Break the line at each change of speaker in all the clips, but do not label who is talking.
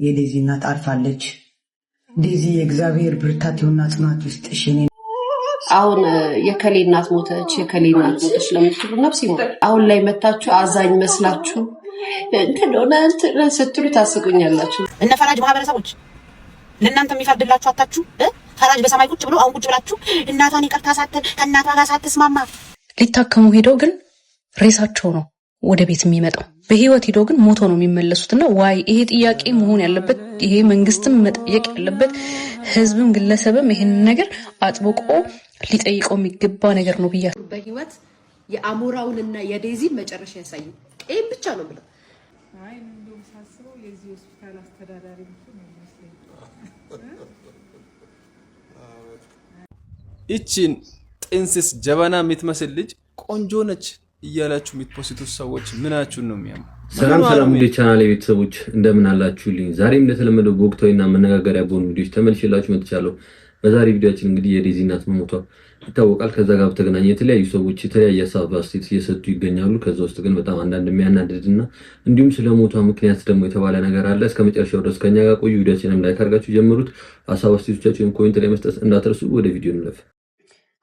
የዴዚ እናት አርፋለች። ዴዚ የእግዚአብሔር ብርታትና ጽናት ውስጥሽ የኔ
አሁን የከሌ እናት ሞተች ለምትሉ ነፍስ ይሞት አሁን ላይ መታችሁ አዛኝ መስላችሁ እንትን ስትሉ ታስቁኛላችሁ።
እነ ፈራጅ ማህበረሰቦች ለእናንተ የሚፈርድላችሁ አታችሁ ፈራጅ በሰማይ ቁጭ ብሎ አሁን ቁጭ ብላችሁ እናቷን ይቅርታ ሳትል ከእናቷ ጋር ሳትስማማ
ሊታከሙ ሄደው ግን ሬሳቸው ነው ወደ ቤት የሚመጣው። በህይወት ሄደው ግን ሞቶ ነው የሚመለሱትና ዋይ ይሄ ጥያቄ መሆን ያለበት ይሄ መንግስትም መጠየቅ ያለበት ህዝብም ግለሰብም ይሄን ነገር አጥብቆ ሊጠይቀው የሚገባ ነገር ነው ብያ
በህይወት የአሞራውንና የዴዚ መጨረሻ ያሳዩ ይሄን ብቻ ነው ብለው
አይ እንደው ሳስበው የዚህ ሆስፒታል አስተዳዳሪ ብቻ ነው የሚመስለኝ።
እቺን ጥንስስ ጀበና የምትመስል ልጅ ቆንጆ ነች እያላችሁ የምትፖስቱት ሰዎች ምናችሁን ነው የሚያም?
ሰላም ወደ ቻናሌ ቤተሰቦች እንደምን አላችሁልኝ? ዛሬም እንደተለመደው በወቅታዊና መነጋገሪያ በሆኑ ቪዲዮዎች ተመልሼላችሁ መጥቻለሁ። በዛሬ ቪዲዮአችን እንግዲህ የዴዚ እናት መሞቷ ይታወቃል። ከዛ ጋር በተገናኘ የተለያዩ ሰዎች የተለያየ ሀሳብ አስተያየት እየሰጡ ይገኛሉ። ከዛ ውስጥ ግን በጣም አንዳንድ የሚያናድድና እንዲሁም ስለሞቷ ምክንያት ደግሞ የተባለ ነገር አለ። እስከ መጨረሻው ድረስ ከኛ ጋር ቆዩ። ቪዲዮአችንን ላይክ አድርጋችሁ ጀምሩት። ሀሳብ አስተያየቶቻችሁን ኮሜንት ላይ መስጠት እንዳትረሱ። ወደ ቪዲዮ እንለፍ።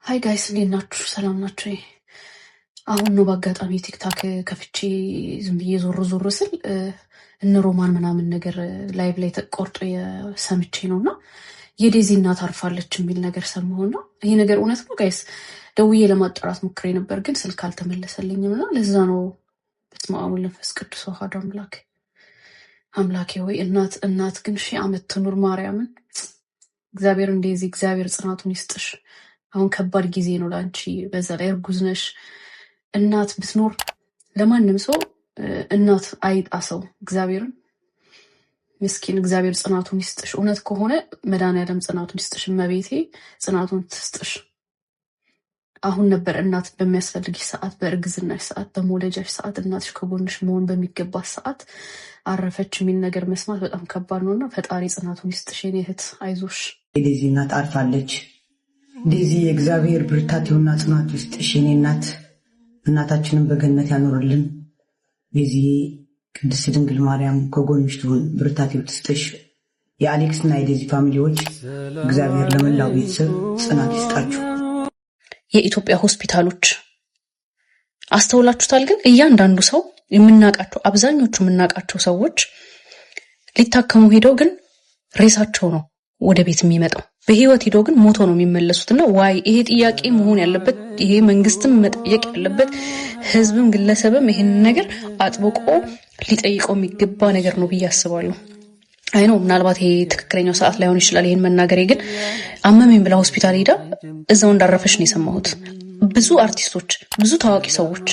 ሃይ ጋይስ እንዴት ናችሁ? ሰላም ናችሁ? አሁን ነው በአጋጣሚ ቲክታክ ከፍቼ ዝም ብዬ ዞር ስል እነ ሮማን ምናምን ነገር ላይቭ ላይ ተቆርጦ የሰምቼ ነውና የዴዚ እናት አርፋለች የሚል ነገር ሰማሁና ይሄ ነገር እውነት ነው ጋይስ? ደውዬ ለማጣራት ሞክሬ ነበር ግን ስልክ አልተመለሰልኝምና ለዛ ነው። በስመ አብ ወወልድ ወመንፈስ ቅዱስ አሐዱ አምላኬ ወይ እናት ግን 1000 ዓመት ትኑር ማርያምን። እግዚአብሔር እንደዚ እግዚአብሔር ጽናቱን ይስጥሽ። አሁን ከባድ ጊዜ ነው ላንቺ፣ በዛ ላይ እርጉዝ ነሽ። እናት ብትኖር ለማንም ሰው እናት አይጣሰው። እግዚአብሔርን ምስኪን እግዚአብሔር ጽናቱን ይስጥሽ። እውነት ከሆነ መድኃኒዓለም ጽናቱን ይስጥሽ። እመቤቴ ጽናቱን ትስጥሽ። አሁን ነበር እናት በሚያስፈልግሽ ሰዓት፣ በእርግዝናሽ ሰዓት፣ በመውለጃሽ ሰዓት እናትሽ ከጎንሽ መሆን በሚገባት ሰዓት አረፈች የሚል ነገር መስማት በጣም ከባድ ነውና ፈጣሪ ጽናቱን ይስጥሽ የኔ እህት፣ አይዞሽ።
የዴዚ እናት አርፋለች። ዴዚ የእግዚአብሔር ብርታትና ጽናት ውስጥሽ የኔ እናት፣ እናታችንን በገነት ያኖርልን። ዴዚ ቅድስት ድንግል ማርያም ከጎንሽ ትሁን፣ ብርታት ትስጥሽ። የአሌክስ እና የዴዚ ፋሚሊዎች እግዚአብሔር ለመላው ቤተሰብ ጽናት ይስጣችሁ።
የኢትዮጵያ ሆስፒታሎች አስተውላችሁታል? ግን እያንዳንዱ ሰው የምናቃቸው አብዛኞቹ የምናቃቸው ሰዎች ሊታከሙ ሄደው ግን ሬሳቸው ነው ወደ ቤት የሚመጣው። በህይወት ሄደው ግን ሞቶ ነው የሚመለሱትና ዋይ ይሄ ጥያቄ መሆን ያለበት ይሄ መንግስትም መጠየቅ ያለበት ህዝብም ግለሰብም ይሄን ነገር አጥብቆ ሊጠይቀው የሚገባ ነገር ነው ብዬ አስባለሁ። አይ ነው ምናልባት ይሄ ትክክለኛው ሰዓት ላይሆን ይችላል ይሄን መናገሬ፣ ግን አመመኝ ብላ ሆስፒታል ሄዳ እዛው እንዳረፈች ነው የሰማሁት። ብዙ አርቲስቶች፣ ብዙ ታዋቂ ሰዎች፣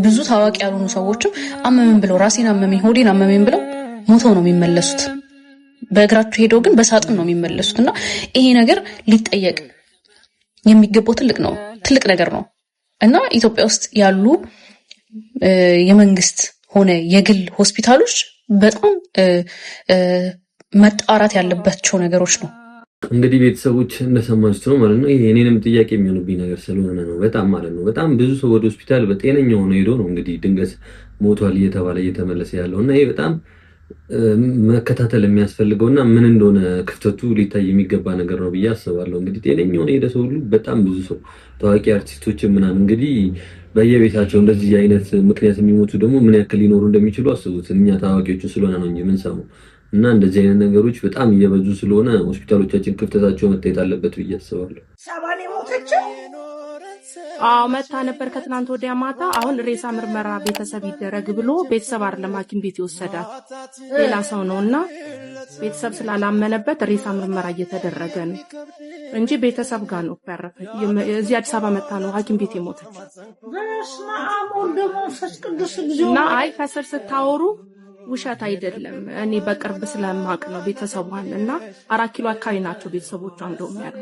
ብዙ ታዋቂ ያልሆኑ ሰዎችም አመመኝ ብለው ራሴን አመመኝ ሆዴን አመመኝ ብለው ሞቶ ነው የሚመለሱት። በእግራቸው ሄደው ግን በሳጥን ነው የሚመለሱትና ይሄ ነገር ሊጠየቅ የሚገባው ትልቅ ነገር ነው እና ኢትዮጵያ ውስጥ ያሉ የመንግስት ሆነ የግል ሆስፒታሎች በጣም መጣራት ያለባቸው ነገሮች ነው።
እንግዲህ ቤተሰቦች እንደሰማችሁት ነው ማለት ነው። ይሄ እኔንም ጥያቄ የሚሆንብኝ ነገር ስለሆነ ነው በጣም ማለት ነው። በጣም ብዙ ሰው ወደ ሆስፒታል በጤነኛ ሆኖ ሄዶ ነው እንግዲህ ድንገት ሞቷል እየተባለ እየተመለሰ ያለውና ይሄ በጣም መከታተል የሚያስፈልገውና ምን እንደሆነ ክፍተቱ ሊታይ የሚገባ ነገር ነው ብዬ አስባለሁ። እንግዲህ ጤነኛው ነው የሄደ ሰው ሁሉ በጣም ብዙ ሰው ታዋቂ አርቲስቶች ምናምን እንግዲህ በየቤታቸው እንደዚህ አይነት ምክንያት የሚሞቱ ደግሞ ምን ያክል ሊኖሩ እንደሚችሉ አስቡት። እኛ ታዋቂዎቹ ስለሆነ ነው እንጂ ምን ሰማው እና እንደዚህ አይነት ነገሮች በጣም እየበዙ ስለሆነ ሆስፒታሎቻችን ክፍተታቸው መታየት አለበት ብዬ አስባለሁ።
ሰባኔ ሞተች
መታ ነበር ከትናንት ወዲያ ማታ። አሁን ሬሳ ምርመራ ቤተሰብ ይደረግ ብሎ ቤተሰብ አይደለም ሐኪም ቤት ይወሰዳል ሌላ ሰው ነውና ቤተሰብ ስላላመነበት ሬሳ ምርመራ እየተደረገ ነው እንጂ ቤተሰብ ጋር ነው ያረፈ። እዚህ አዲስ አበባ መታ ነው ሐኪም ቤት የሞተች እና አይ ከስር ስታወሩ ውሸት አይደለም። እኔ በቅርብ ስለማቅ ነው ቤተሰቧን እና 4 ኪሎ አካባቢ ናቸው ቤተሰቦቿ እንደውም ያሉ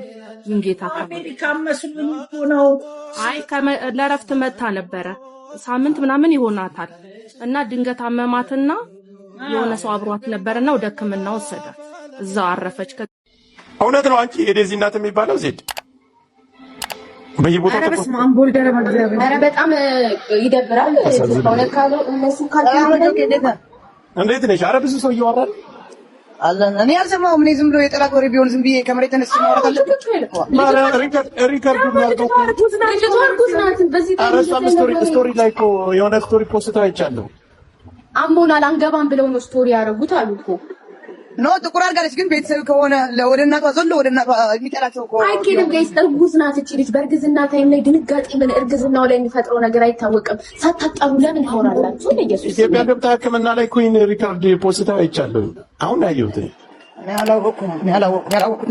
ይንጌታ
አሜሪካ መስሉኝ ነው።
አይ ለረፍት መታ ነበረ ሳምንት ምናምን ይሆናታል እና ድንገት አመማትና የሆነ ሰው አብሯት ነበርና ወደ ሕክምና ወሰዳት። እዛው አረፈች።
እውነት ነው አንቺ የዴዚ እናት የሚባለው ዜድ በየቦታው
ተቆስማ አንቦል ደረመ እግዚአብሔር። ኧረ በጣም ይደብራል። እውነት ካለው እነሱ ካለው እንዴት ነሽ? ኧረ ብዙ ሰው እያወራል።
አለን እኔ አልሰማሁም። እኔ ዝም ብሎ የጠላት ወሬ ቢሆን ዝም ብዬ ከመሬት ተነስቼ ማውራት አለብኝ።
ሪከርድ የሚያደርገው ስቶሪ ላይ እኮ የሆነ ስቶሪ ፖስት አይቻለሁ።
አሞናል አንገባም ብለው ነው ስቶሪ ያደረጉት አሉ እኮ
ኖ ጥቁር አድርጋለች። ግን ቤተሰብ ከሆነ ወደ እናቷ ዘሎ ወደ እናቷ የሚጠላቸው እኮ
አይኬድም። ጋይስ እርጉዝ ናት እቺ ልጅ። በእርግዝና ታይም ላይ ድንጋጤ ምን እርግዝናው ላይ የሚፈጥረው ነገር አይታወቅም። ሳታጣሩ ለምን ታወራላችሁ? ኢየሱስ
ኢትዮጵያ ገብታ ሕክምና ላይ ኩዊን ሪከርድ ፖስት አይቻለሁ። አሁን ያየሁት
ያላወቅኩት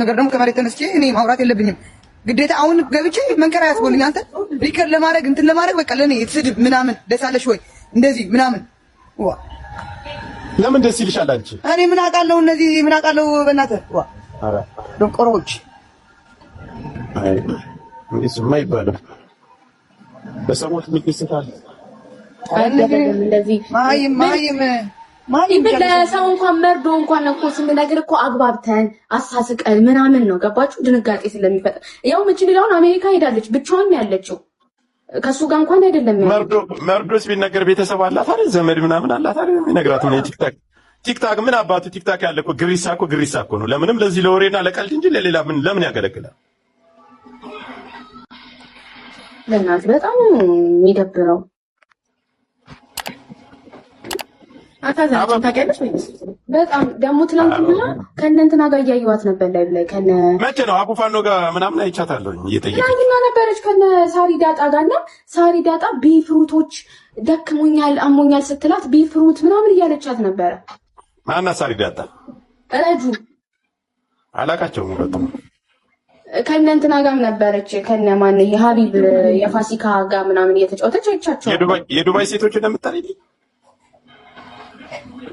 ነገር ደግሞ ከመሬት ተነስቼ እኔ ማውራት የለብኝም ግዴታ። አሁን ገብቼ መንከራ ያስቦልኝ አንተ ሪከርድ ለማድረግ እንትን ለማድረግ በቃ ለኔ ስድብ ምናምን ደሳለሽ ወይ እንደዚህ ምናምን ዋ
ለምን ደስ ይልሻል አንቺ?
እኔ ምን አውቃለሁ? እነዚህ ምን አውቃለሁ? በእናትህ ዋ አረ ደንቆሮች
እሱማ ይባላል። በሰሞት ምክስታል
እንደዚህ ማይም ለሰው እንኳን መርዶ እንኳን እኮ ስንነግር እኮ አግባብተን አሳስቀን ምናምን ነው። ገባችሁ? ድንጋጤ ስለሚፈጠር ያው ምች ሌላውን አሜሪካ ሄዳለች ብቻዋን ያለችው ከሱ ጋር እንኳን አይደለም ያለው።
መርዶስ ቢነገር ቤተሰብ አላት አይደል? ዘመድ ምናምን አላት አይደል? የሚነግራት ነው። ቲክታክ ምን አባቱ ቲክታክ ያለ እኮ ግሪሳ እኮ ነው። ለምንም ለዚህ ለወሬና ለቀልድ እንጂ ለሌላ ለምን ያገለግላል?
ለናት በጣም የሚደብረው አታዛኝ ታውቂያለሽ ወይ? በጣም ደግሞ ትናንትና ከእንትና ጋር እያየኋት ነበር ላይ ከነ
መቼ ነው አቡፋኖ ጋር ምናምን አይቻታለሁ እየጠየቀች
ትናንትና ነበረች ከነ ሳሪ ዳጣ ጋርና ሳሪ ዳጣ ቢፍሩቶች ደክሞኛል አሞኛል ስትላት ቢፍሩት ምናምን እያለቻት ነበረ።
ማና ሳሪ ዳጣ
ረጁ
አላቃቸውም በጣም
ከነ እንትና ጋር ነበረች ከነ ማን የሀቢብ የፋሲካ ጋር ምናምን እየተጫወተች አይቻቸው
የዱባይ ሴቶች እንደምታለኝ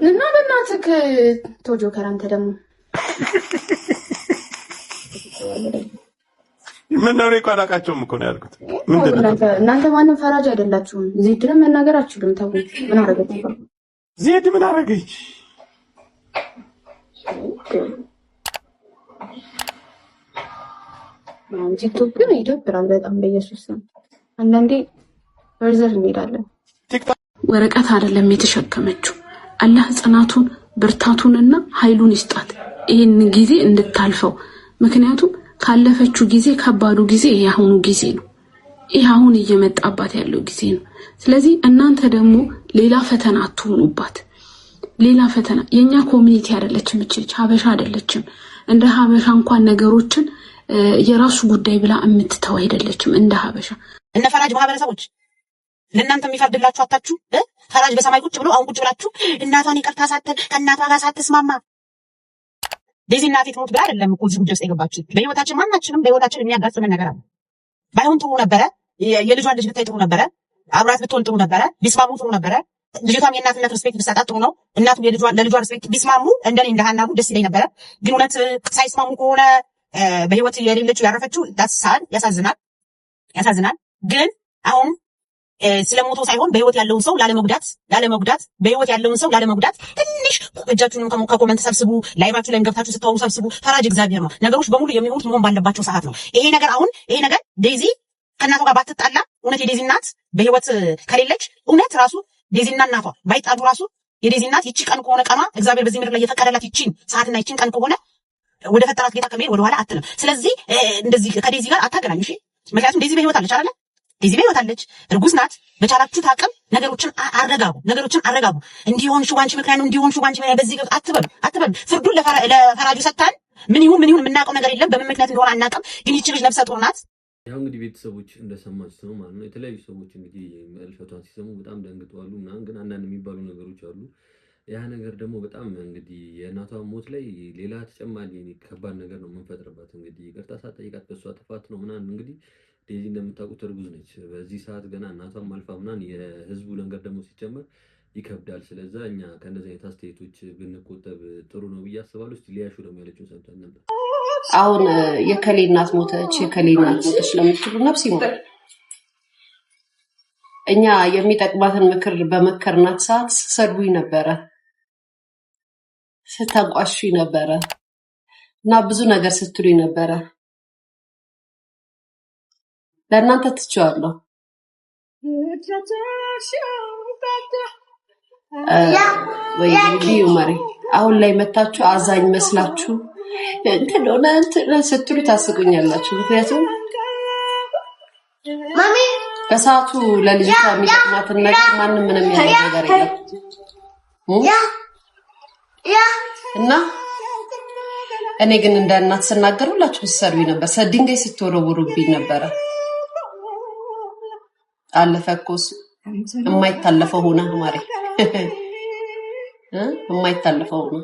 እና በእናትህ ቶጆ ከራንተ ደግሞ
ምን ነው እኮ አላውቃቸውም እኮ ነው ያልኩት።
እናንተ ማንም ፈራጅ አይደላችሁም። ዜድንም መናገር አትችሉም። ተው ምን አደረገች?
ዜድ ምን አደረገች?
ቲክቶክ ግን ይደብራል በጣም በኢየሱስ ስም። አንዳንዴ በርዘር እንሄዳለን።
ወረቀት አይደለም የተሸከመችው። አላህ ጽናቱን ብርታቱንና ኃይሉን ይስጣት ይሄን ጊዜ እንድታልፈው። ምክንያቱም ካለፈችው ጊዜ ከባዱ ጊዜ የአሁኑ ጊዜ ነው። ይሄ አሁን እየመጣባት ያለው ጊዜ ነው። ስለዚህ እናንተ ደግሞ ሌላ ፈተና አትሆኑባት። ሌላ ፈተና የኛ ኮሚኒቲ አይደለችም እቺ ሀበሻ አይደለችም። እንደ ሀበሻ እንኳን ነገሮችን የራሱ ጉዳይ ብላ የምትተው አይደለችም እንደ ሀበሻ።
እነ ፈራጅ ማህበረሰቦች ለእናንተ የሚፈርድላችሁ አታችሁ ፈራጅ በሰማይ ቁጭ ብሎ አሁን ቁጭ ብላችሁ እናቷን ይቅርታ ሳትል ከእናቷ ጋር ሳትስማማ ዴዚ እናቴ ትሞት ብላ አይደለም እኮ እዚህ ጉዳይ ውስጥ የገባችሁ። በህይወታችን ማናችንም በህይወታችን የሚያጋጥመን ነገር አለ። ባይሆን ጥሩ ነበረ። የልጇን ልጅ ብታይ ጥሩ ነበረ። አብራት ብትሆን ጥሩ ነበረ። ቢስማሙ ጥሩ ነበረ። ልጅቷም የእናትነት ሪስፔክት ብትሰጣት ጥሩ ነው። እናቱም ለልጇ ሪስፔክት ቢስማሙ እንደኔ እንደ ሀናቡ ደስ ይለኝ ነበረ። ግን እውነት ሳይስማሙ ከሆነ በህይወት የሌለችው ያረፈችው ዳስሳል። ያሳዝናል። ግን አሁን ስለሞቶ ሳይሆን በህይወት ያለውን ሰው ላለመጉዳት በህይወት ያለውን ሰው ላለመጉዳት ትንሽ እጃችሁን ከኮመንት ሰብስቡ። ላይቫችሁ ላይ ገብታችሁ ስታወሩ ሰብስቡ። ፈራጅ እግዚአብሔር ነው። ነገሮች በሙሉ የሚሆኑት መሆን ባለባቸው ሰዓት ነው። ይሄ ነገር ዴዚ ከእናቷ ጋር ባትጣላ እውነት የዴዚ እናት በህይወት ከሌለች እውነት ራሱ ዴዚና እናቷ ባይጣሉ ራሱ የዴዚ እናት ይቺ ቀን ከሆነ ቀኗ እግዚአብሔር በዚህ ምድር ላይ የፈቀደላት ይቺን ሰዓትና ይቺን ቀን ከሆነ ወደ ፈጠራት ጌታ ከመሄድ ወደ ኋላ አትልም። ስለዚህ እንደዚህ ከዴዚ ጋር አታገናኙ። እሺ፣ ምክንያቱም ዴዚ በህይወት አለች አይደለ? ዴዚ በህይወት አለች፣ እርጉዝ ናት። በቻላችሁት አቅም ነገሮችን አረጋጉ። እንዲሆንሽ ዋንቺ ምክንያት ነው እንዲሆንሽ ዋንቺ በዚህ አትበሉ። ፍርዱን ለፈራጁ ሰጥተን ምን ይሁን የምናውቀው ነገር የለም። በምን ምክንያት እንደሆነ አናውቅም። ግን ይቺ ልጅ ነፍሰ ጡር ናት።
ያው እንግዲህ ቤተሰቦች እንደሰማችሁ ነው ማለት ነው። የተለያዩ ሰዎች እንግዲህ መልፈቷን ሲሰሙ በጣም ደንግጠዋል ምናምን፣ ግን አንዳንድ የሚባሉ ነገሮች አሉ። ያ ነገር ደግሞ በጣም እንግዲህ የእናቷ ሞት ላይ ሌላ ተጨማሪ ከባድ ነገር ነው የምንፈጥርባት። እንግዲህ ይቅርታ ሳትጠይቃት በሷ ጥፋት ነው ምናምን። እንግዲህ ዴዚ እንደምታውቁት እርጉዝ ነች። በዚህ ሰዓት ገና እናቷም አልፋ ምናምን የህዝቡ ነገር ደግሞ ሲጨመር ይከብዳል። ስለዛ እኛ ከእንደዚህ አይነት አስተያየቶች ብንቆጠብ ጥሩ ነው ብዬ አስባለሁ። እስቲ ሊያሹ ደግሞ ያለችውን ሰምተን ነበር።
አሁን የከሌ እናት ሞተች ለምትሉ ነፍስ ይሞት። እኛ የሚጠቅማትን ምክር በመከርናት ሰዓት ሰድቡኝ ነበረ፣ ስታንቋሹኝ ነበረ እና ብዙ ነገር ስትሉኝ ነበረ። ለእናንተ ትቼዋለሁ። ወይ ቢዩ ማሪ አሁን ላይ መታችሁ አዛኝ መስላችሁ እንትን ሆነ እንትን ስትሉ ታስቁኛላችሁ። ምክንያቱም ማሚ በሰዓቱ ለልጅቷ የሚጠቅማትን ነገር ማንም ምንም ያለ ነገር የለም እና እኔ ግን እንደ እናት ስናገሩላችሁ ሰሩኝ ነበር። ድንጋይ ስትወረውሩብኝ ነበር። አለፈኮስ የማይታለፈው ሆነ ማሪ የማይታለፈው ሆነ።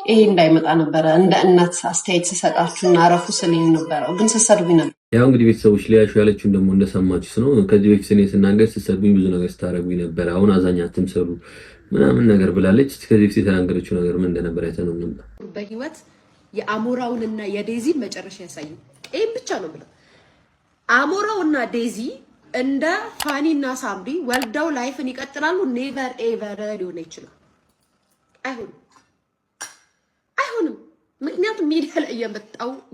ይሄ እንዳይመጣ ነበር እንደ እናት አስተያየት ሰጣችሁና አረፉ ስለኝ ነበር። ግን ሰሰሩኝ ነበር።
ያው እንግዲህ ቤተሰቦች ሊያሹ ያለችው ደግሞ እንደሰማችሁት ነው። ከዚህ በፊት እኔ ስናገር ሰሰሩኝ ብዙ ነገር ስታረጉኝ ነበር። አሁን አዛኛትም ሰሩ ምናምን ነገር ብላለች። ከዚህ በፊት የተናገረችው ነገር ምን እንደነበር አይተነው ነበር።
በህይወት የአሞራውንና የዴዚ መጨረሻ ያሳዩ። ይሄን ብቻ ነው ብለው አሞራውና ዴዚ እንደ ፋኒና ሳምሪ ወልደው ላይፍን ይቀጥላሉ። ኔቨር ኤቨር ሊሆን ይችላል። አይሆንም። ምክንያቱም ሚዲያ ላይ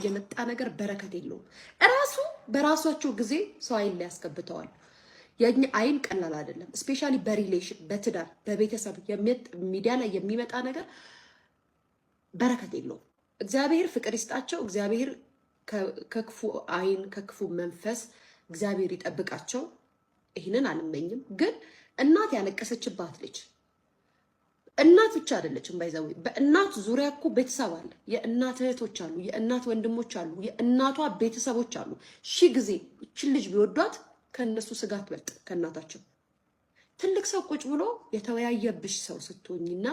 የመጣ ነገር በረከት የለውም። እራሱ በራሳቸው ጊዜ ሰው አይን ላይ ያስገብተዋል። የኛ አይን ቀላል አይደለም። ስፔሻሊ በሪሌሽን በትዳር በቤተሰብ ሚዲያ ላይ የሚመጣ ነገር በረከት የለውም። እግዚአብሔር ፍቅር ይስጣቸው። እግዚአብሔር ከክፉ አይን ከክፉ መንፈስ እግዚአብሔር ይጠብቃቸው። ይሄንን አልመኝም። ግን እናት ያለቀሰችባት ልጅ እናት ብቻ አይደለችም። ባይዛው በእናት ዙሪያ እኮ ቤተሰብ አለ። የእናት እህቶች አሉ፣ የእናት ወንድሞች አሉ፣ የእናቷ ቤተሰቦች አሉ። ሺህ ጊዜ እቺ ልጅ ቢወዷት ከነሱ ስጋት በልጥ ከእናታቸው ትልቅ ሰው ቁጭ ብሎ የተወያየብሽ ሰው ስትሆኝና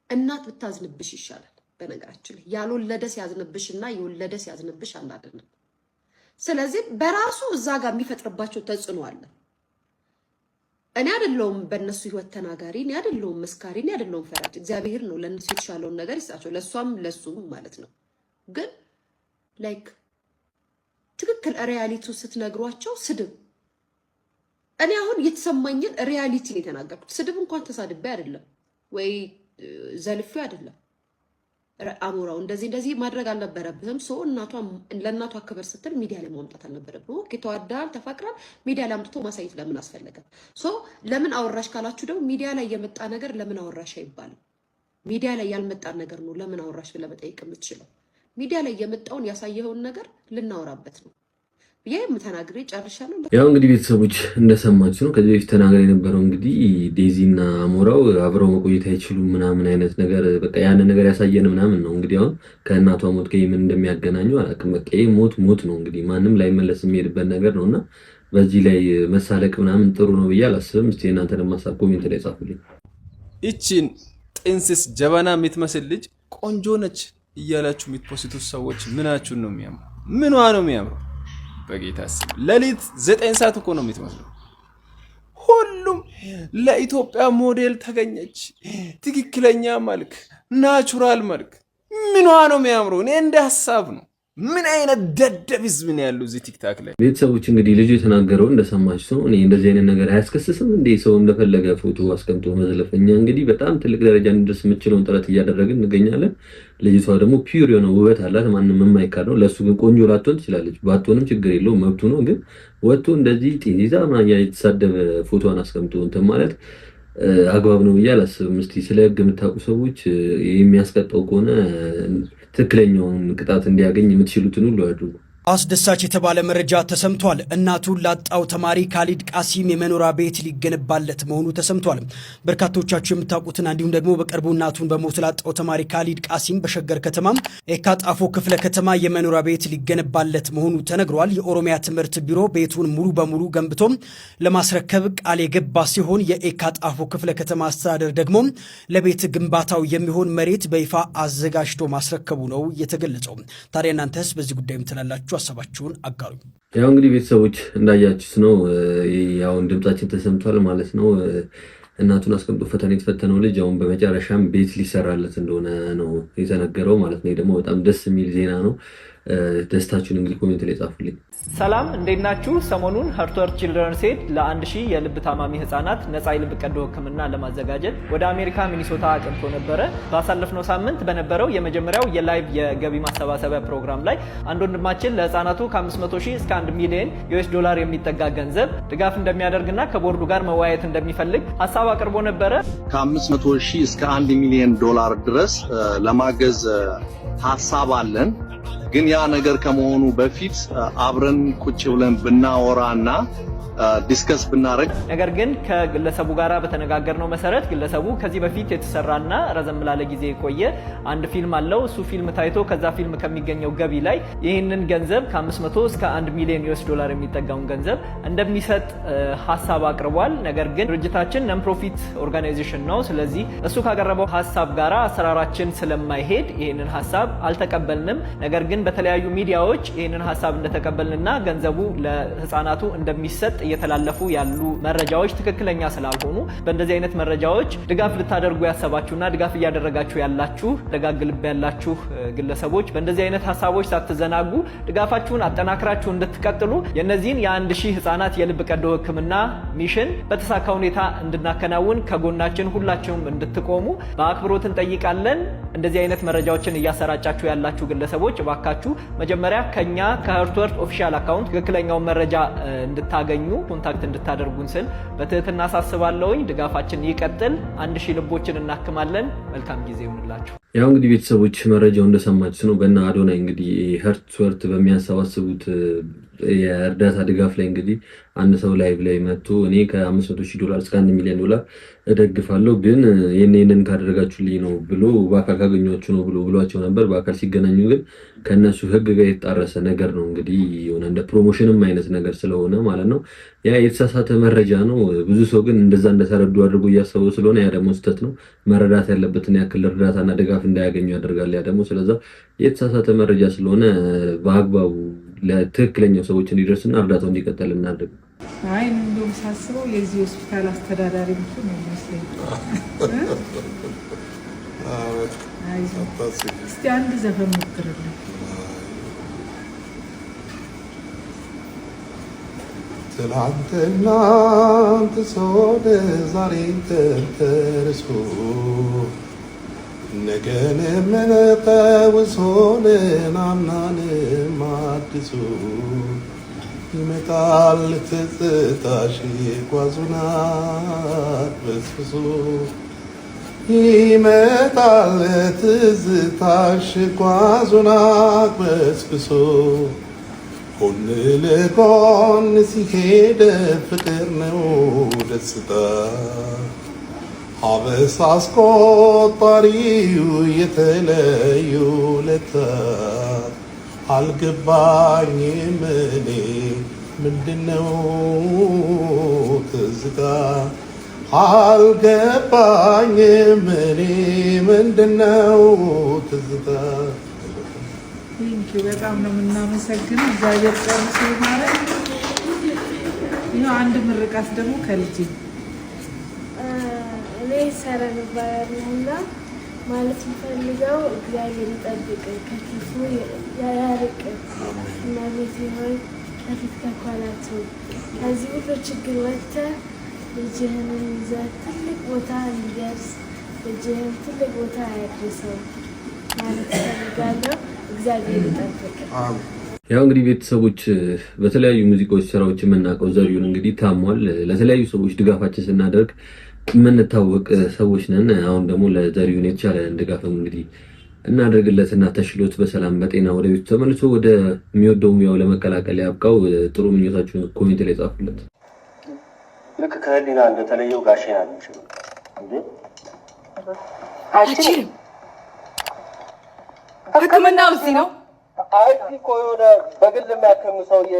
እናት ብታዝንብሽ ይሻላል። በነገራችን ላይ ያልወለደ ሲያዝንብሽና የወለደ ሲያዝንብሽ አንድ አይደለም። ስለዚህ በራሱ እዛ ጋር የሚፈጥርባቸው ተጽዕኖ አለ። እኔ አይደለሁም በእነሱ ህይወት ተናጋሪ፣ እኔ አይደለሁም መስካሪ፣ እኔ አይደለሁም ፈራጅ። እግዚአብሔር ነው ለእነሱ የተሻለውን ነገር ይስጣቸው፣ ለሷም ለሱም ማለት ነው። ግን ላይክ ትክክል ሪያሊቲው ስትነግሯቸው ስድብ፣ እኔ አሁን የተሰማኝን ሪያሊቲ ነው የተናገርኩት። ስድብ እንኳን ተሳድቤ አይደለም ወይ ዘልፌ አይደለም። አሞራው እንደዚህ ማድረግ አልነበረብህም። ሰው ለእናቷ ክብር ስትል ሚዲያ ላይ ማምጣት አልነበረብህም። ኦኬ ተዋዳል ተፋቅራል፣ ሚዲያ ላይ አምጥቶ ማሳየት ለምን አስፈለገ? ለምን አወራሽ ካላችሁ ደግሞ ሚዲያ ላይ የመጣ ነገር ለምን አወራሽ አይባልም። ሚዲያ ላይ ያልመጣ ነገር ነው ለምን አወራሽ ብለህ መጠየቅ የምትችለው። ሚዲያ ላይ የመጣውን ያሳየኸውን ነገር ልናወራበት ነው። ይሄም ተናግሬ ጨርሻለሁ።
ያው እንግዲህ ቤተሰቦች እንደሰማችሁ ነው። ከዚህ በፊት ተናገር የነበረው እንግዲህ ዴዚና አሞራው አብረው መቆየት አይችሉም ምናምን አይነት ነገር በቃ ያን ነገር ያሳየን ምናምን ነው። እንግዲህ አሁን ከእናቷ ሞት ጋር ምን እንደሚያገናኙ አላውቅም። በቃ ይሄ ሞት ነው እንግዲህ ማንም ላይ መለስ የሚሄድበት ነገር ነውና በዚህ ላይ መሳለቅ ምናምን ጥሩ ነው ብዬ አላስብም። እስቲ እናንተ ደግሞ ሀሳብ ኮሜንት ላይ ጻፉልኝ።
እቺን ጥንስስ ጀበና የምትመስል ልጅ ቆንጆ ነች እያላችሁ የምትፖስቱት ሰዎች ምናችሁን ነው የሚያምሩ? ምኗ ነው የሚያምረው? በጌታ ስም ለሊት 9 ሰዓት እኮ ነው የምትመስለው። ሁሉም ለኢትዮጵያ ሞዴል ተገኘች፣ ትክክለኛ መልክ፣ ናቹራል መልክ። ምኗ ነው የሚያምረው? እኔ እንደ ሀሳብ ነው። ምን አይነት ደደብ ህዝብ ነው ያለው እዚህ ቲክታክ ላይ።
ቤተሰቦች እንግዲህ ልጁ የተናገረው እንደሰማችሁ ነው። እኔ እንደዚህ አይነት ነገር አያስከስስም እንዴ? ሰው እንደፈለገ ፎቶ አስቀምጦ መዝለፍ። እኛ እንግዲህ በጣም ትልቅ ደረጃ እንድረስ የምችለውን ጥረት እያደረግን እንገኛለን። ልጅቷ ደግሞ ፒውር የሆነ ውበት አላት፣ ማንም የማይካደው። ለሱ ግን ቆንጆ ላትሆን ትችላለች፣ ባትሆንም ችግር የለውም መብቱ ነው። ግን ወጥቶ እንደዚህ ጤዛ ማኛ የተሳደበ ፎቶዋን አስቀምጦ እንትን ማለት አግባብ ነው ብዬ አላስብም። እስቲ ስለ ህግ የምታውቁ ሰዎች የሚያስቀጣው ከሆነ ትክክለኛውን ቅጣት እንዲያገኝ የምትችሉትን ሁሉ አድርጉ።
አስደሳች የተባለ መረጃ ተሰምቷል። እናቱን ላጣው ተማሪ ካሊድ ቃሲም የመኖሪያ ቤት ሊገነባለት መሆኑ ተሰምቷል። በርካቶቻችሁ የምታውቁትና እንዲሁም ደግሞ በቅርቡ እናቱን በሞት ላጣው ተማሪ ካሊድ ቃሲም በሸገር ከተማ ኤካ ጣፎ ክፍለ ከተማ የመኖሪያ ቤት ሊገነባለት መሆኑ ተነግሯል። የኦሮሚያ ትምህርት ቢሮ ቤቱን ሙሉ በሙሉ ገንብቶ ለማስረከብ ቃል የገባ ሲሆን የኤካ ጣፎ ክፍለ ከተማ አስተዳደር ደግሞ ለቤት ግንባታው የሚሆን መሬት በይፋ አዘጋጅቶ ማስረከቡ ነው የተገለጸው። ታዲያ እናንተስ በዚህ ጉዳይ ምትላላችሁ? ሀሳባችሁን አጋሩ።
ያው እንግዲህ ቤተሰቦች እንዳያችሁት ነው። ያው ድምጻችን ተሰምቷል ማለት ነው። እናቱን አስቀምጦ ፈተና የተፈተነው ልጅ አሁን በመጨረሻም ቤት ሊሰራለት እንደሆነ ነው የተነገረው ማለት ነው። ደግሞ በጣም ደስ የሚል ዜና ነው። ደስታችሁን እንግዲህ ኮሜንት ላይ ጻፉልኝ።
ሰላም እንዴት ናችሁ? ሰሞኑን ሀርትወርት ቺልድረንስ ኤድ ለ1000 የልብ ታማሚ ህፃናት ነፃ የልብ ቀዶ ህክምና ለማዘጋጀት ወደ አሜሪካ ሚኒሶታ አቅንቶ ነበረ። ባሳለፍነው ሳምንት በነበረው የመጀመሪያው የላይቭ የገቢ ማሰባሰቢያ ፕሮግራም ላይ አንድ ወንድማችን ለህፃናቱ ከ500,000 እስከ 1 ሚሊዮን $US የሚጠጋ ገንዘብ ድጋፍ እንደሚያደርግና ከቦርዱ ጋር መወያየት እንደሚፈልግ ሀሳብ አቅርቦ ነበረ።
ከ500,000 እስከ $1 ሚሊዮን ድረስ ለማገዝ ሀሳብ አለን። ግን ያ ነገር ከመሆኑ በፊት አብረን ቁጭ ብለን ብናወራና ዲስከስ ብናረግ
ነገር ግን ከግለሰቡ ጋር በተነጋገርነው መሰረት ግለሰቡ ከዚህ በፊት የተሰራና ረዘም ላለ ጊዜ የቆየ አንድ ፊልም አለው። እሱ ፊልም ታይቶ ከዛ ፊልም ከሚገኘው ገቢ ላይ ይህንን ገንዘብ ከ500 እስከ $1 ሚሊዮን የሚጠጋውን ገንዘብ እንደሚሰጥ ሀሳብ አቅርቧል። ነገር ግን ድርጅታችን ነን ፕሮፊት ኦርጋናይዜሽን ነው። ስለዚህ እሱ ካቀረበው ሀሳብ ጋር አሰራራችን ስለማይሄድ ይህንን ሀሳብ አልተቀበልንም። ነገር ግን በተለያዩ ሚዲያዎች ይህንን ሀሳብ እንደተቀበልንና ገንዘቡ ለህፃናቱ እንደሚሰጥ እየተላለፉ ያሉ መረጃዎች ትክክለኛ ስላልሆኑ በእንደዚህ አይነት መረጃዎች ድጋፍ ልታደርጉ ያሰባችሁና ድጋፍ እያደረጋችሁ ያላችሁ ደጋግ ልብ ያላችሁ ግለሰቦች በእንደዚህ አይነት ሀሳቦች ሳትዘናጉ ድጋፋችሁን አጠናክራችሁ እንድትቀጥሉ የነዚህን የ1000 ህፃናት የልብ ቀዶ ህክምና ሚሽን በተሳካ ሁኔታ እንድናከናውን ከጎናችን ሁላችሁም እንድትቆሙ በአክብሮት እንጠይቃለን። እንደዚህ አይነት መረጃዎችን እያሰራጫችሁ ያላችሁ ግለሰቦች እባካችሁ መጀመሪያ ከኛ ከሀርትወርት ኦፊሻል አካውንት ትክክለኛውን መረጃ እንድታገኙ ኮንታክት እንድታደርጉን ስል በትህትና አሳስባለሁኝ። ድጋፋችን ይቀጥል። 1000 ልቦችን እናክማለን። መልካም ጊዜ ይሁንላችሁ።
ያው እንግዲህ ቤተሰቦች መረጃው እንደሰማችሁት ነው። በእነ አዶናይ እንግዲህ ሀርትወርት በሚያሰባስቡት የእርዳታ ድጋፍ ላይ እንግዲህ አንድ ሰው ላይቭ ላይ መጥቶ እኔ $500,000 እስከ $1 ሚሊዮን እደግፋለሁ ግን ይሄንን ካደረጋችሁልኝ ነው ብሎ በአካል ካገኟችሁ ነው ብሏቸው ነበር። በአካል ሲገናኙ ግን ከነሱ ህግ ጋር የተጣረሰ ነገር ነው። እንግዲህ የሆነ እንደ ፕሮሞሽንም አይነት ነገር ስለሆነ ማለት ነው። ያ የተሳሳተ መረጃ ነው። ብዙ ሰው ግን እንደዛ እንደተረዱ አድርጎ እያሰበው ስለሆነ ያ ደግሞ ስህተት ነው። መረዳት ያለበትን ያክል እርዳታና ድጋፍ እንዳያገኙ ያደርጋል። ያ ደግሞ ስለዛ የተሳሳተ መረጃ ስለሆነ በአግባቡ ለትክክለኛው ሰዎች እንዲደርስና እርዳታው እንዲቀጥል እናድርግ።
አይ እንደውም ሳስበው የዚህ ሆስፒታል አስተዳዳሪ ብቻ ነው የሚመስለኝ። እስቲ አንድ ዘፈን ሞክርልኝ።
ትላንትና ተሶደ ዛሬ ተርሶ ነገን ምንተውሶን አምናን አዲሱ ይመጣል ትዝታሽ ጓዙናት በስብሶ ይመጣል ትዝታሽ ጓዙናት በስብሶ ጎን ለጎን ሲሄድ ፍቅር ነው ደስታ አበሳ አስቆጣሪው የተለዩ ለታ አልገባኝም እኔ ምንድነው ትዝታ አልገባኝም እኔ ምንድነው ትዝታ።
በጣም ነው የምናመሰግነው። እግዚአብሔር ጨርሶ ይማረን። አንድ ምርቃት ደግሞ ከልጅ
እኔ ሰረን ባያለሁና ማለት የምፈልገው እግዚአብሔር ይጠብቅ ከክፉ ያርቅ እና ቤት ሆይ ከፊት ከኋላቸው ከዚህ ሁሉ ችግር ወጥተህ ልጅህንን ይዘህ ትልቅ ቦታ እንዲደርስ ልጅህን ትልቅ ቦታ ያድርሰው ማለት እፈልጋለሁ። እግዚአብሔር ይጠብቅ።
ያው እንግዲህ ቤተሰቦች በተለያዩ ሙዚቃዎች ስራዎች የምናውቀው ዘሪሁን እንግዲህ ታሟል። ለተለያዩ ሰዎች ድጋፋችን ስናደርግ የምንታወቅ ሰዎች ነን። አሁን ደግሞ ለዘሪሁን የተቻለ ድጋፍም እንግዲህ እናደርግለትና ተሽሎት በሰላም በጤና ወደ ቤቱ ተመልሶ ወደ የሚወደው ሙያው ለመቀላቀል ያብቃው። ጥሩ ምኞታችሁን ኮሜንት ላይ ጻፉለት።
ልክ ከህሊና እንደተለየው ጋሼ ናለች እንዴ
አችልም ህክምናው እዚህ ነው።
አይ እኮ የሆነ በግል የሚያከም ሰውዬ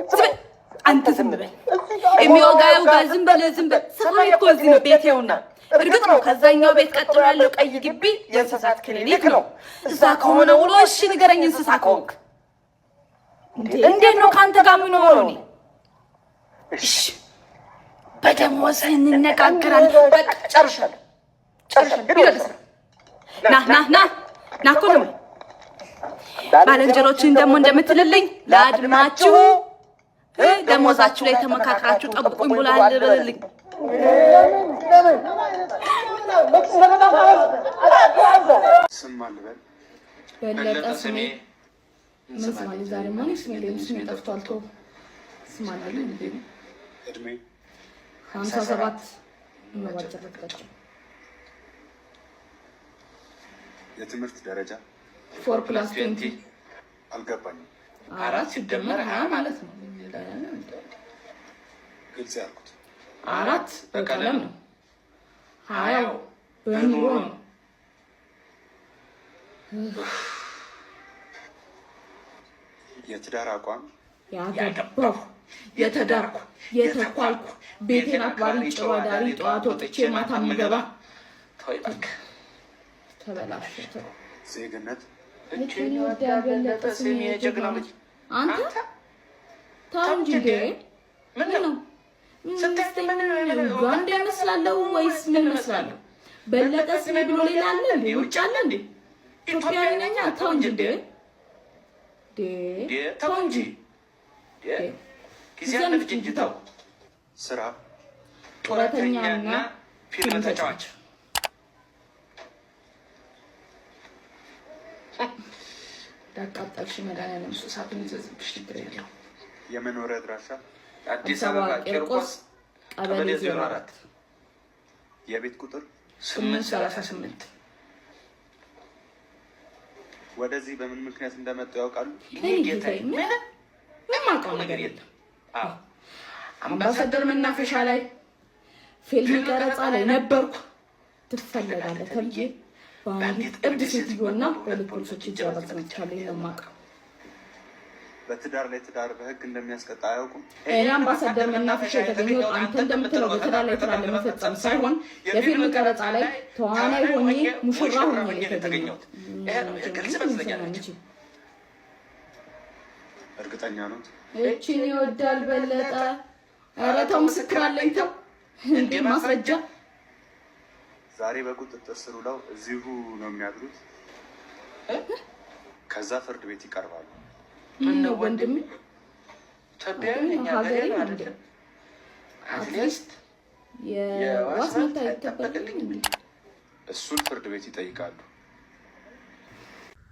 አንተ ዝም በል። የሚወጋው ጋር ዝም በል ዝም በል። ሰማይ እኮ እዚህ ነው ቤቴውና እርግጥ ነው ከዛኛው ቤት ቀጥሎ ያለው ቀይ ግቢ የእንስሳት ክሊኒክ ነው። እዛ ከሆነ ውሎ እሺ ንገረኝ። እንስሳ ከሆንክ እንዴት ነው ከአንተ ጋር የምኖረው እኔ? እሺ በደሞዝ እንነጋገራለን። በቃ ጨርሻለሁ። ሂድ ወደ ስራ። ና እኮ ነው ባልንጀሮችን ደግሞ እንደምትልልኝ ለአድማችሁ ደሞዛችሁ ላይ ተመካክራችሁ ጠብቁኝ ብሏል በልልኝ።
ስም አልበል
በለጠ ስሜ ምን ስማኝ ዛሬ ማን ስሜ ጠፍቷል። ተው ስማኝ እንዴ
እድሜ
57 ነው ባጨረቀች።
የትምህርት ደረጃ
4+20
አልገባኝም።
4 ሲደመር 20 ማለት ነው።
ግልጽ ያልኩት
4 በቀለም ነው፣ 20 በኑሮ ነው።
የትዳር አቋም
ያገባሁ የተዳርኩ የተኳልኩ ቤቴን አክባሪ ጨዋ ዳሪ ጠዋት ወጥቼ ማታ ምገባ ተበላሽ።
ዜግነት
እቺን ወዳገለጠ ስሜ የጀግና ልጅ አንተ ታው እንጂ እንዴ ምን ነው ስትይ ምን ጋንዴ መስላለሁ ወይስ ምን መስላለሁ? በለጠ ስሜ ብሎ ሌላ አለ እንዴ? ውጭ አለ እንዴ? ኢትዮጵያዊ ነኝ። ታው እንጂ እንዴ ታው እንጂ ጊዜያን ፍጅታው
ስራ
ጡረተኛና ፊልም ተጫዋች ዳቃጣልሽ መድኃኒዓለም ሱሳቱን ይዘዝብሽ ችግር የለው።
የመኖሪያ አድራሻ
አዲስ አበባ ቂርቆስ ቀበሌ 04
የቤት ቁጥር
838
ወደዚህ በምን ምክንያት እንደመጡ ያውቃሉ?
ጌታዬ ምን ማውቀው ነገር የለም። አምባሳደር መናፈሻ ላይ ፊልም ቀረጻ ላይ ነበርኩ። ትፈለጋለህ ተብዬ በአንዲት እብድ ሴትዮና በሁለት ፖሊሶች እጅ አባጽናቻለሁ። የማውቀው
በትዳር ላይ ትዳር በህግ እንደሚያስቀጣ አያውቁም።
እኔ አምባሳደር መናፈሻ የተገኘሁት አንተ እንደምትለው በትዳር ላይ ትዳር ለመፈጸም ሳይሆን የፊልም ቀረጻ ላይ ተዋናይ ሆኜ ሙሽራ ሆኜ የተገኘሁት። ግልጽ መስለኛል።
እርግጠኛ ነው?
እቺን ይወዳል በለጠ። ኧረ ተው ምስክር አለኝ። ተው እንዴ ማስረጃ።
ዛሬ በቁጥጥር ስር ውለው እዚሁ ነው የሚያድሩት። ከዛ ፍርድ ቤት ይቀርባሉ።
ምን ነው ወንድሜ? ሀገሬ እንዴ አትሊስት የዋስ መብት አይጠበቅልኝም?
እሱን ፍርድ ቤት ይጠይቃሉ።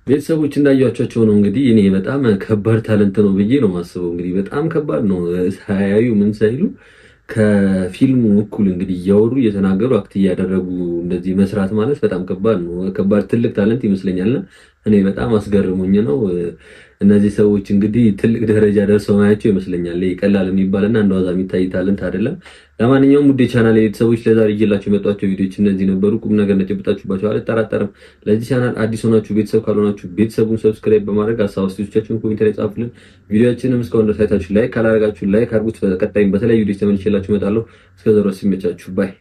ቤተሰቦች እንዳያቸው ነው እንግዲህ እኔ በጣም ከባድ ታለንት ነው ብዬ ነው ማስበው። እንግዲህ በጣም ከባድ ነው። ሳያዩ ምን ሳይሉ ከፊልሙ እኩል እንግዲህ እያወሩ እየተናገሩ አክት እያደረጉ እንደዚህ መስራት ማለት በጣም ከባድ ነው። ከባድ ትልቅ ታለንት ይመስለኛልና እኔ በጣም አስገርሞኝ ነው። እነዚህ ሰዎች እንግዲህ ትልቅ ደረጃ ደርሰው ማያቸው ይመስለኛል። ቀላል የሚባልና እንደዋዛ የሚታይ ታለንት አይደለም። ለማንኛውም ውድ ቻናል ቤተሰቦች ለዛሬ ይዤላችሁ የመጣቸው ቪዲዮዎች እነዚህ ነበሩ። ቁም ነገር እንደጨብጣችሁባቸው አልጠራጠርም። ለዚህ ቻናል አዲስ ሆናችሁ ቤተሰብ ካልሆናችሁ ቤተሰቡን ሰብስክራይብ በማድረግ ሀሳብ አስተያየቶቻችሁን ኮሜንት ላይ ጻፉልን። ቪዲዮአችንም እስካሁን ድረስ አይታችሁ ላይክ ካላደረጋችሁ ላይክ አድርጉት። በቀጣይም በተለያዩ ቪዲዮዎች ተመልሼላችሁ እመጣለሁ። እስከዛው ድረስ ይመቻችሁ። ባይ